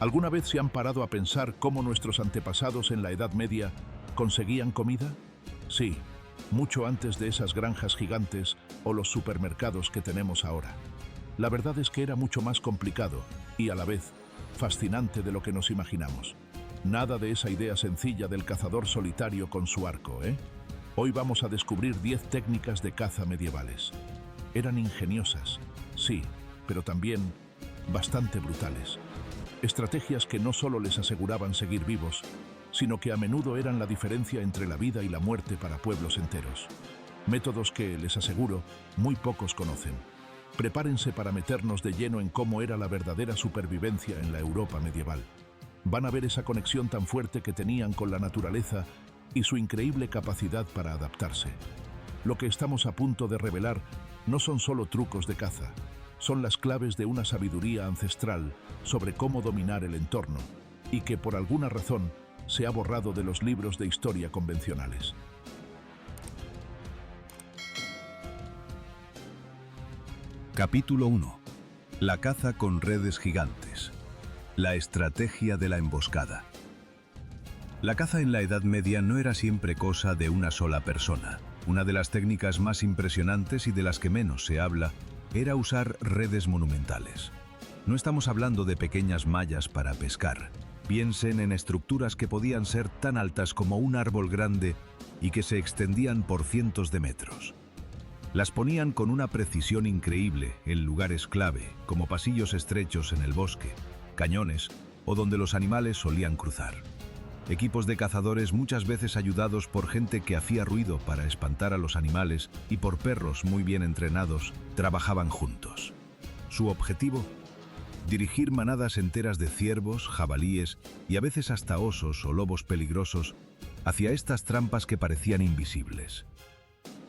¿Alguna vez se han parado a pensar cómo nuestros antepasados en la Edad Media conseguían comida? Sí, mucho antes de esas granjas gigantes o los supermercados que tenemos ahora. La verdad es que era mucho más complicado y, a la vez, fascinante de lo que nos imaginamos. Nada de esa idea sencilla del cazador solitario con su arco, ¿eh? Hoy vamos a descubrir 10 técnicas de caza medievales. Eran ingeniosas, sí, pero también bastante brutales. Estrategias que no solo les aseguraban seguir vivos, sino que a menudo eran la diferencia entre la vida y la muerte para pueblos enteros. Métodos que, les aseguro, muy pocos conocen. Prepárense para meternos de lleno en cómo era la verdadera supervivencia en la Europa medieval. Van a ver esa conexión tan fuerte que tenían con la naturaleza y su increíble capacidad para adaptarse. Lo que estamos a punto de revelar no son solo trucos de caza, son las claves de una sabiduría ancestral sobre cómo dominar el entorno y que por alguna razón se ha borrado de los libros de historia convencionales. Capítulo 1. La caza con redes gigantes. La estrategia de la emboscada. La caza en la Edad Media no era siempre cosa de una sola persona. Una de las técnicas más impresionantes y de las que menos se habla era usar redes monumentales. No estamos hablando de pequeñas mallas para pescar. Piensen en estructuras que podían ser tan altas como un árbol grande y que se extendían por cientos de metros. Las ponían con una precisión increíble en lugares clave, como pasillos estrechos en el bosque, cañones o donde los animales solían cruzar. Equipos de cazadores, muchas veces ayudados por gente que hacía ruido para espantar a los animales y por perros muy bien entrenados, trabajaban juntos. Su objetivo: dirigir manadas enteras de ciervos, jabalíes y a veces hasta osos o lobos peligrosos hacia estas trampas que parecían invisibles.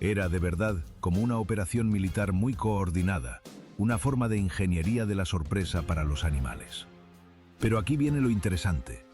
Era de verdad como una operación militar muy coordinada, una forma de ingeniería de la sorpresa para los animales. Pero aquí viene lo interesante.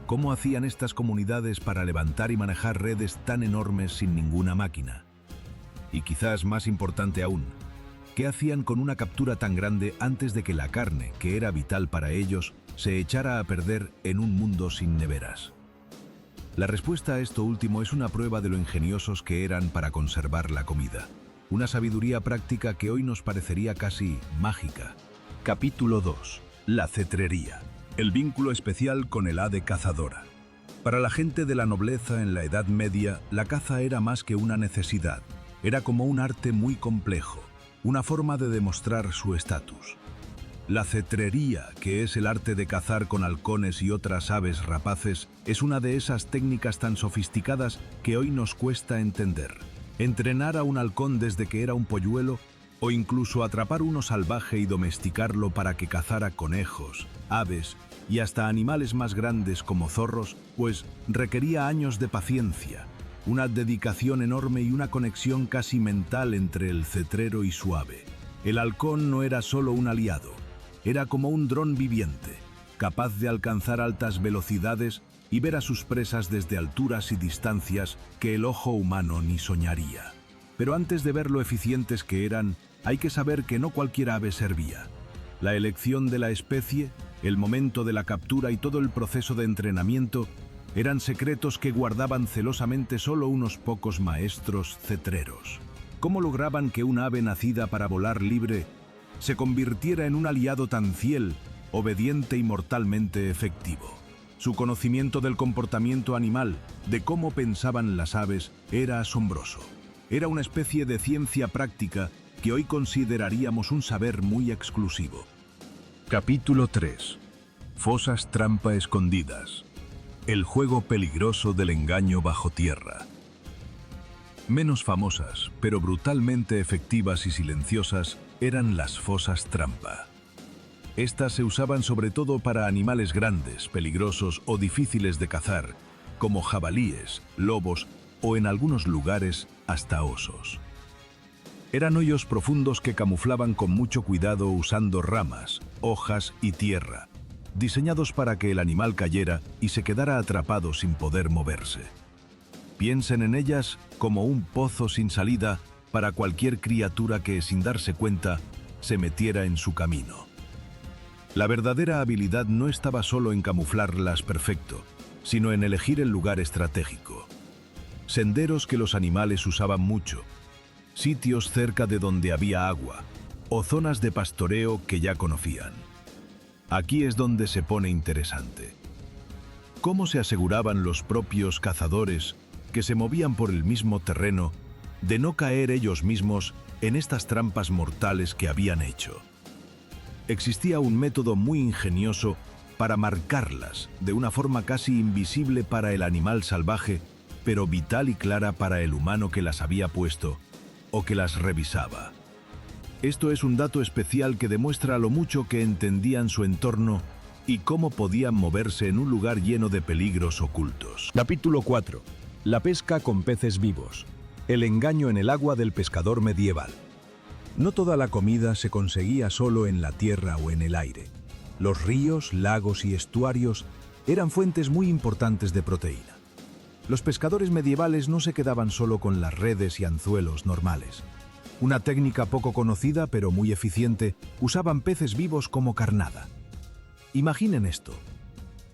¿Cómo hacían estas comunidades para levantar y manejar redes tan enormes sin ninguna máquina? Y quizás más importante aún, ¿qué hacían con una captura tan grande antes de que la carne, que era vital para ellos, se echara a perder en un mundo sin neveras? La respuesta a esto último es una prueba de lo ingeniosos que eran para conservar la comida. Una sabiduría práctica que hoy nos parecería casi mágica. Capítulo 2. La cetrería. El vínculo especial con el ave cazadora. Para la gente de la nobleza en la Edad Media, la caza era más que una necesidad. Era como un arte muy complejo, una forma de demostrar su estatus. La cetrería, que es el arte de cazar con halcones y otras aves rapaces, es una de esas técnicas tan sofisticadas que hoy nos cuesta entender. Entrenar a un halcón desde que era un polluelo, o incluso atrapar uno salvaje y domesticarlo para que cazara conejos, aves y hasta animales más grandes como zorros, pues requería años de paciencia, una dedicación enorme y una conexión casi mental entre el cetrero y su ave. El halcón no era solo un aliado, era como un dron viviente, capaz de alcanzar altas velocidades y ver a sus presas desde alturas y distancias que el ojo humano ni soñaría. Pero antes de ver lo eficientes que eran, hay que saber que no cualquier ave servía. La elección de la especie, el momento de la captura y todo el proceso de entrenamiento eran secretos que guardaban celosamente solo unos pocos maestros cetreros. ¿Cómo lograban que un ave nacida para volar libre se convirtiera en un aliado tan fiel, obediente y mortalmente efectivo? Su conocimiento del comportamiento animal, de cómo pensaban las aves, era asombroso. Era una especie de ciencia práctica que hoy consideraríamos un saber muy exclusivo. Capítulo 3. Fosas trampa escondidas. El juego peligroso del engaño bajo tierra. Menos famosas, pero brutalmente efectivas y silenciosas, eran las fosas trampa. Estas se usaban sobre todo para animales grandes, peligrosos o difíciles de cazar, como jabalíes, lobos o en algunos lugares hasta osos. Eran hoyos profundos que camuflaban con mucho cuidado usando ramas, hojas y tierra, diseñados para que el animal cayera y se quedara atrapado sin poder moverse. Piensen en ellas como un pozo sin salida para cualquier criatura que, sin darse cuenta, se metiera en su camino. La verdadera habilidad no estaba solo en camuflarlas perfecto, sino en elegir el lugar estratégico. Senderos que los animales usaban mucho, sitios cerca de donde había agua, o zonas de pastoreo que ya conocían. Aquí es donde se pone interesante. ¿Cómo se aseguraban los propios cazadores, que se movían por el mismo terreno, de no caer ellos mismos en estas trampas mortales que habían hecho? Existía un método muy ingenioso para marcarlas de una forma casi invisible para el animal salvaje, pero vital y clara para el humano que las había puesto o que las revisaba. Esto es un dato especial que demuestra lo mucho que entendían su entorno y cómo podían moverse en un lugar lleno de peligros ocultos. Capítulo 4. La pesca con peces vivos. El engaño en el agua del pescador medieval. No toda la comida se conseguía solo en la tierra o en el aire. Los ríos, lagos y estuarios eran fuentes muy importantes de proteína. Los pescadores medievales no se quedaban solo con las redes y anzuelos normales. Una técnica poco conocida pero muy eficiente, usaban peces vivos como carnada. Imaginen esto.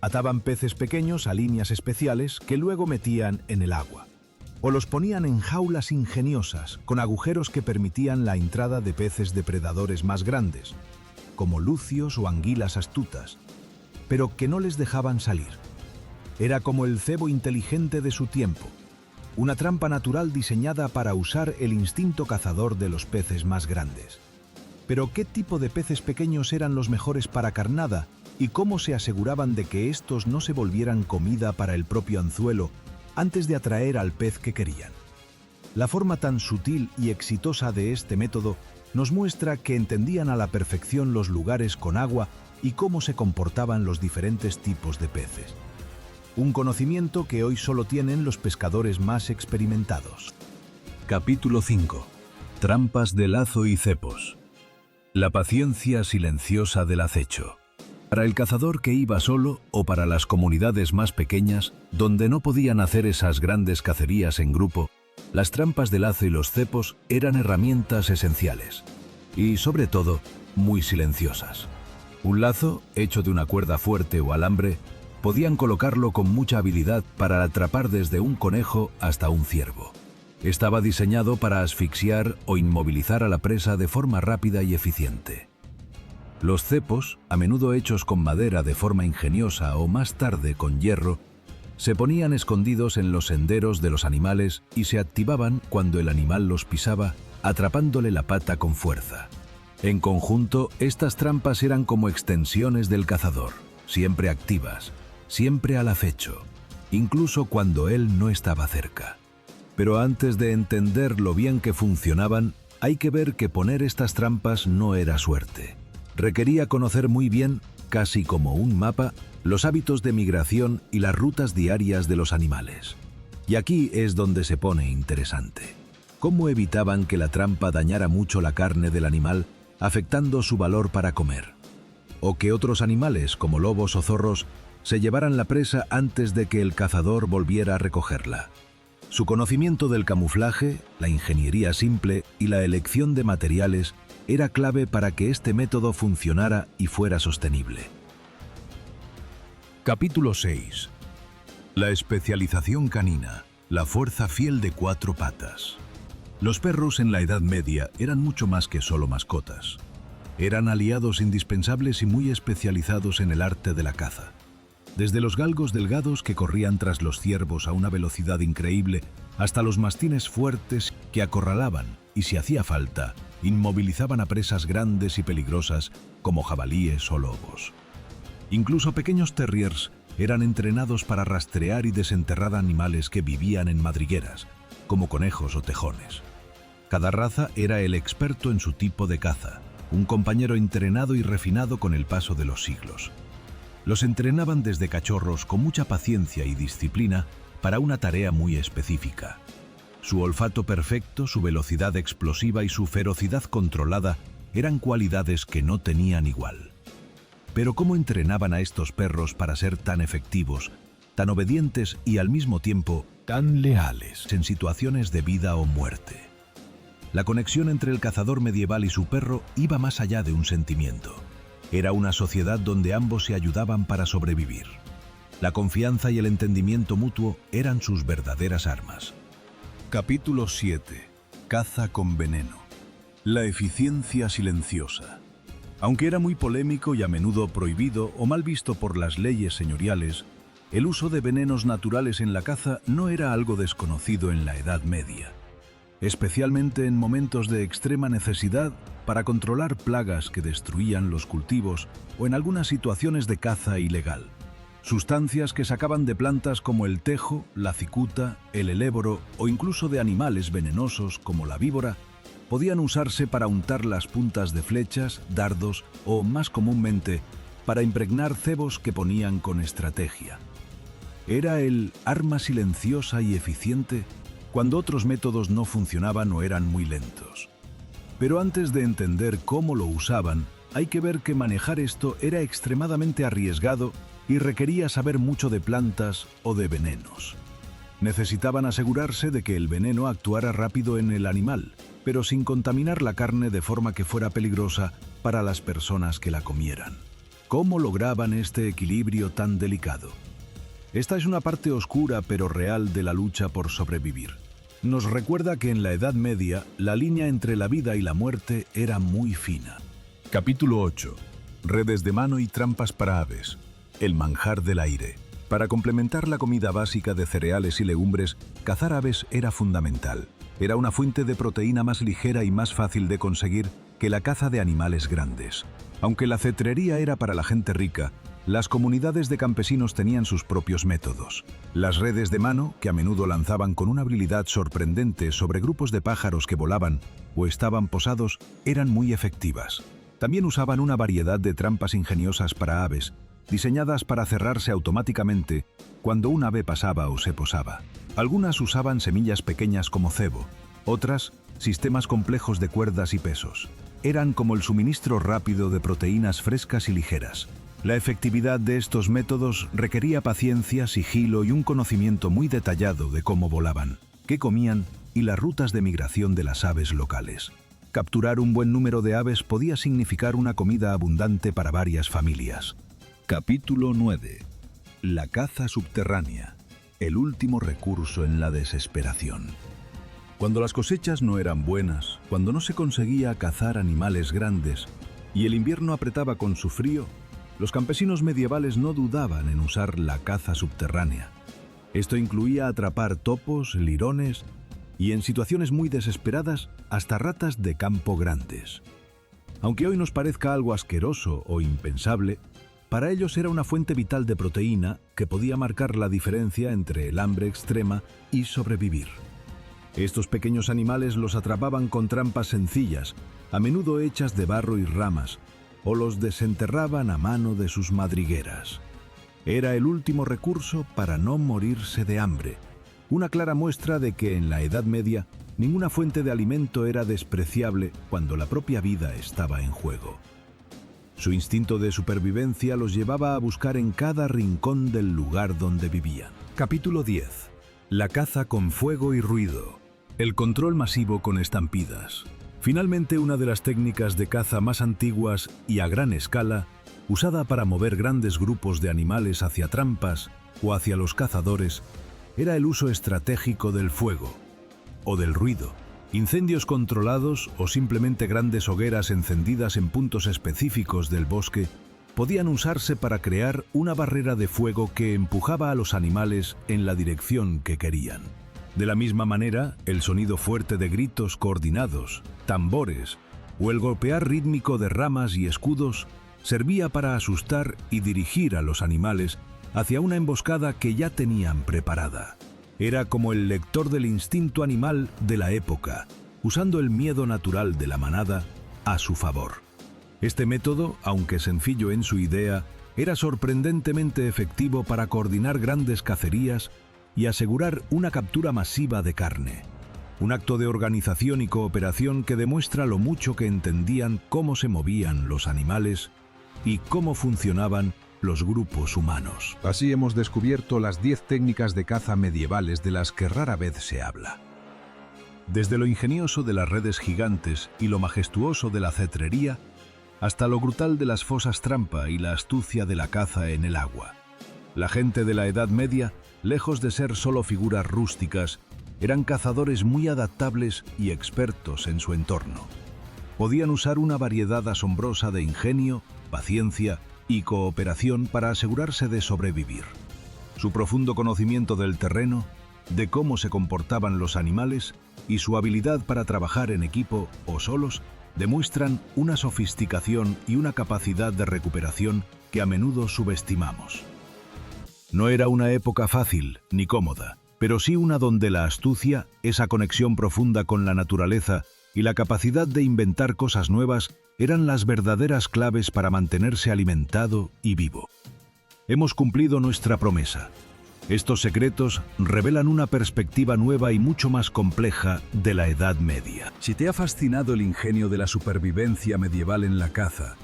Ataban peces pequeños a líneas especiales que luego metían en el agua. O los ponían en jaulas ingeniosas, con agujeros que permitían la entrada de peces depredadores más grandes, como lucios o anguilas astutas, pero que no les dejaban salir. Era como el cebo inteligente de su tiempo, una trampa natural diseñada para usar el instinto cazador de los peces más grandes. Pero ¿qué tipo de peces pequeños eran los mejores para carnada y cómo se aseguraban de que estos no se volvieran comida para el propio anzuelo antes de atraer al pez que querían? La forma tan sutil y exitosa de este método nos muestra que entendían a la perfección los lugares con agua y cómo se comportaban los diferentes tipos de peces. Un conocimiento que hoy solo tienen los pescadores más experimentados. Capítulo 5. Trampas de lazo y cepos. La paciencia silenciosa del acecho. Para el cazador que iba solo o para las comunidades más pequeñas, donde no podían hacer esas grandes cacerías en grupo, las trampas de lazo y los cepos eran herramientas esenciales. Y, sobre todo, muy silenciosas. Un lazo, hecho de una cuerda fuerte o alambre, podían colocarlo con mucha habilidad para atrapar desde un conejo hasta un ciervo. Estaba diseñado para asfixiar o inmovilizar a la presa de forma rápida y eficiente. Los cepos, a menudo hechos con madera de forma ingeniosa o más tarde con hierro, se ponían escondidos en los senderos de los animales y se activaban cuando el animal los pisaba, atrapándole la pata con fuerza. En conjunto, estas trampas eran como extensiones del cazador, siempre activas, siempre al acecho, incluso cuando él no estaba cerca. Pero antes de entender lo bien que funcionaban, hay que ver que poner estas trampas no era suerte. Requería conocer muy bien, casi como un mapa, los hábitos de migración y las rutas diarias de los animales. Y aquí es donde se pone interesante. ¿Cómo evitaban que la trampa dañara mucho la carne del animal, afectando su valor para comer? O que otros animales, como lobos o zorros, se llevaran la presa antes de que el cazador volviera a recogerla. Su conocimiento del camuflaje, la ingeniería simple y la elección de materiales era clave para que este método funcionara y fuera sostenible. Capítulo 6. La especialización canina, la fuerza fiel de 4 patas. Los perros en la Edad Media eran mucho más que solo mascotas. Eran aliados indispensables y muy especializados en el arte de la caza. Desde los galgos delgados que corrían tras los ciervos a una velocidad increíble, hasta los mastines fuertes que acorralaban y, si hacía falta, inmovilizaban a presas grandes y peligrosas como jabalíes o lobos. Incluso pequeños terriers eran entrenados para rastrear y desenterrar animales que vivían en madrigueras, como conejos o tejones. Cada raza era el experto en su tipo de caza, un compañero entrenado y refinado con el paso de los siglos. Los entrenaban desde cachorros con mucha paciencia y disciplina para una tarea muy específica. Su olfato perfecto, su velocidad explosiva y su ferocidad controlada eran cualidades que no tenían igual. Pero ¿cómo entrenaban a estos perros para ser tan efectivos, tan obedientes y al mismo tiempo tan leales en situaciones de vida o muerte? La conexión entre el cazador medieval y su perro iba más allá de un sentimiento. Era una sociedad donde ambos se ayudaban para sobrevivir. La confianza y el entendimiento mutuo eran sus verdaderas armas. Capítulo 7. Caza con veneno. La eficiencia silenciosa. Aunque era muy polémico y a menudo prohibido o mal visto por las leyes señoriales, el uso de venenos naturales en la caza no era algo desconocido en la Edad Media, especialmente en momentos de extrema necesidad para controlar plagas que destruían los cultivos o en algunas situaciones de caza ilegal. Sustancias que sacaban de plantas como el tejo, la cicuta, el eléboro o incluso de animales venenosos como la víbora podían usarse para untar las puntas de flechas, dardos o, más comúnmente, para impregnar cebos que ponían con estrategia. Era el arma silenciosa y eficiente cuando otros métodos no funcionaban o eran muy lentos. Pero antes de entender cómo lo usaban, hay que ver que manejar esto era extremadamente arriesgado y requería saber mucho de plantas o de venenos. Necesitaban asegurarse de que el veneno actuara rápido en el animal, pero sin contaminar la carne de forma que fuera peligrosa para las personas que la comieran. ¿Cómo lograban este equilibrio tan delicado? Esta es una parte oscura pero real de la lucha por sobrevivir. Nos recuerda que en la Edad Media la línea entre la vida y la muerte era muy fina. Capítulo 8. Redes de mano y trampas para aves. El manjar del aire. Para complementar la comida básica de cereales y legumbres, cazar aves era fundamental. Era una fuente de proteína más ligera y más fácil de conseguir que la caza de animales grandes. Aunque la cetrería era para la gente rica, las comunidades de campesinos tenían sus propios métodos. Las redes de mano, que a menudo lanzaban con una habilidad sorprendente sobre grupos de pájaros que volaban o estaban posados, eran muy efectivas. También usaban una variedad de trampas ingeniosas para aves, diseñadas para cerrarse automáticamente cuando un ave pasaba o se posaba. Algunas usaban semillas pequeñas como cebo, otras, sistemas complejos de cuerdas y pesos. Eran como el suministro rápido de proteínas frescas y ligeras. La efectividad de estos métodos requería paciencia, sigilo y un conocimiento muy detallado de cómo volaban, qué comían y las rutas de migración de las aves locales. Capturar un buen número de aves podía significar una comida abundante para varias familias. Capítulo 9. La caza subterránea. El último recurso en la desesperación. Cuando las cosechas no eran buenas, cuando no se conseguía cazar animales grandes y el invierno apretaba con su frío, los campesinos medievales no dudaban en usar la caza subterránea. Esto incluía atrapar topos, lirones y, en situaciones muy desesperadas, hasta ratas de campo grandes. Aunque hoy nos parezca algo asqueroso o impensable, para ellos era una fuente vital de proteína que podía marcar la diferencia entre el hambre extrema y sobrevivir. Estos pequeños animales los atrapaban con trampas sencillas, a menudo hechas de barro y ramas, o los desenterraban a mano de sus madrigueras. Era el último recurso para no morirse de hambre, una clara muestra de que en la Edad Media ninguna fuente de alimento era despreciable cuando la propia vida estaba en juego. Su instinto de supervivencia los llevaba a buscar en cada rincón del lugar donde vivían. Capítulo 10. La caza con fuego y ruido. El control masivo con estampidas. Finalmente, una de las técnicas de caza más antiguas y a gran escala, usada para mover grandes grupos de animales hacia trampas o hacia los cazadores, era el uso estratégico del fuego o del ruido. Incendios controlados o simplemente grandes hogueras encendidas en puntos específicos del bosque podían usarse para crear una barrera de fuego que empujaba a los animales en la dirección que querían. De la misma manera, el sonido fuerte de gritos coordinados, tambores o el golpear rítmico de ramas y escudos servía para asustar y dirigir a los animales hacia una emboscada que ya tenían preparada. Era como el lector del instinto animal de la época, usando el miedo natural de la manada a su favor. Este método, aunque sencillo en su idea, era sorprendentemente efectivo para coordinar grandes cacerías y asegurar una captura masiva de carne. Un acto de organización y cooperación que demuestra lo mucho que entendían cómo se movían los animales y cómo funcionaban los grupos humanos. Así hemos descubierto las 10 técnicas de caza medievales de las que rara vez se habla. Desde lo ingenioso de las redes gigantes y lo majestuoso de la cetrería, hasta lo brutal de las fosas trampa y la astucia de la caza en el agua. La gente de la Edad Media, lejos de ser solo figuras rústicas, eran cazadores muy adaptables y expertos en su entorno. Podían usar una variedad asombrosa de ingenio, paciencia y cooperación para asegurarse de sobrevivir. Su profundo conocimiento del terreno, de cómo se comportaban los animales y su habilidad para trabajar en equipo o solos demuestran una sofisticación y una capacidad de recuperación que a menudo subestimamos. No era una época fácil ni cómoda, pero sí una donde la astucia, esa conexión profunda con la naturaleza y la capacidad de inventar cosas nuevas eran las verdaderas claves para mantenerse alimentado y vivo. Hemos cumplido nuestra promesa. Estos secretos revelan una perspectiva nueva y mucho más compleja de la Edad Media. Si te ha fascinado el ingenio de la supervivencia medieval en la caza,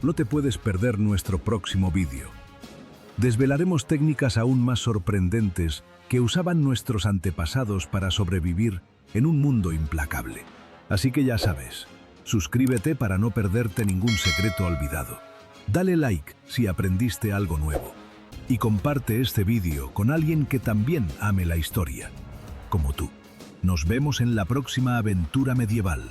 no te puedes perder nuestro próximo vídeo. Desvelaremos técnicas aún más sorprendentes que usaban nuestros antepasados para sobrevivir en un mundo implacable. Así que ya sabes, suscríbete para no perderte ningún secreto olvidado. Dale like si aprendiste algo nuevo. Y comparte este vídeo con alguien que también ame la historia, como tú. Nos vemos en la próxima aventura medieval.